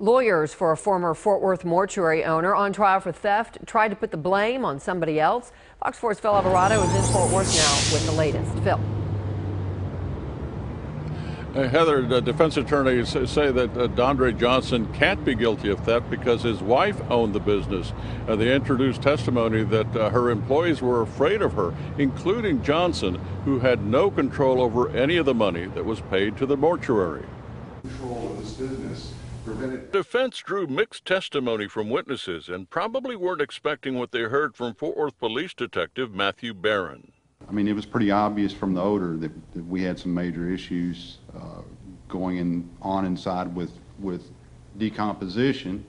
Lawyers for a former Fort Worth mortuary owner on trial for theft tried to put the blame on somebody else. Fox 4's Phil Alvarado is in Fort Worth now with the latest. Phil. Heather, the defense attorneys say that Dondre Johnson can't be guilty of theft because his wife owned the business. They introduced testimony that her employees were afraid of her, including Johnson, who had no control over any of the money that was paid to the mortuary. Control of this business. Defense drew mixed testimony from witnesses and probably weren't expecting what they heard from Fort Worth Police Detective Matthew Barron. I mean, it was pretty obvious from the odor that we had some major issues going on inside with decomposition.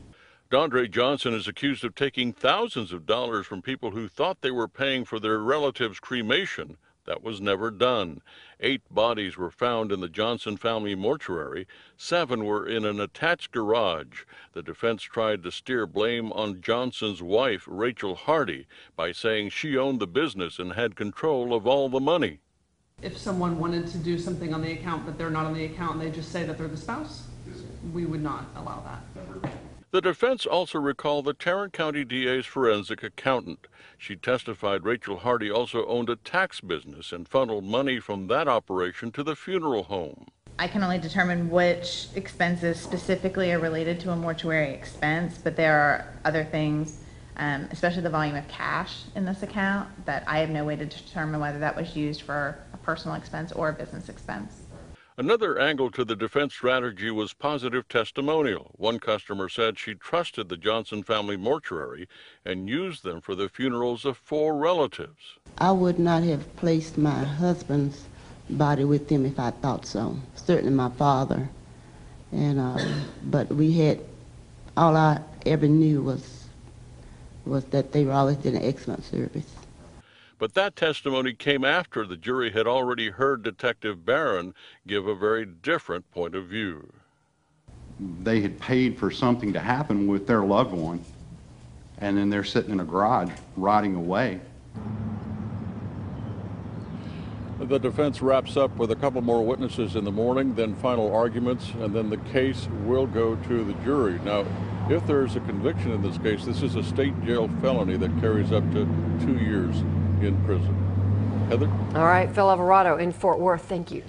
Dondre Johnson is accused of taking thousands of dollars from people who thought they were paying for their relatives' cremation. That was never done. 8 bodies were found in the Johnson family mortuary. 7 were in an attached garage. The defense tried to steer blame on Johnson's wife, Rachel Hardy, by saying she owned the business and had control of all the money. If someone wanted to do something on the account but they're not on the account and they just say that they're the spouse, we would not allow that. The defense also recalled the Tarrant County DA's forensic accountant. She testified Rachel Hardy also owned a tax business and funneled money from that operation to the funeral home. I can only determine which expenses specifically are related to a mortuary expense, but there are other things, especially the volume of cash in this account, that I have no way to determine whether that was used for a personal expense or a business expense. Another angle to the defense strategy was positive testimonial. One customer said she trusted the Johnson family mortuary and used them for the funerals of 4 relatives. I would not have placed my husband's body with them if I thought so. Certainly my father. But we had, all I ever knew was that they always did an excellent service. But that testimony came after the jury had already heard Detective Barron give a very different point of view. They had paid for something to happen with their loved one, and then they're sitting in a garage rotting away. The defense wraps up with a couple more witnesses in the morning, then final arguments, and then the case will go to the jury. Now, if there's a conviction in this case, this is a state jail felony that carries up to 2 years in prison. Heather? All right, Phil Alvarado in Fort Worth. Thank you.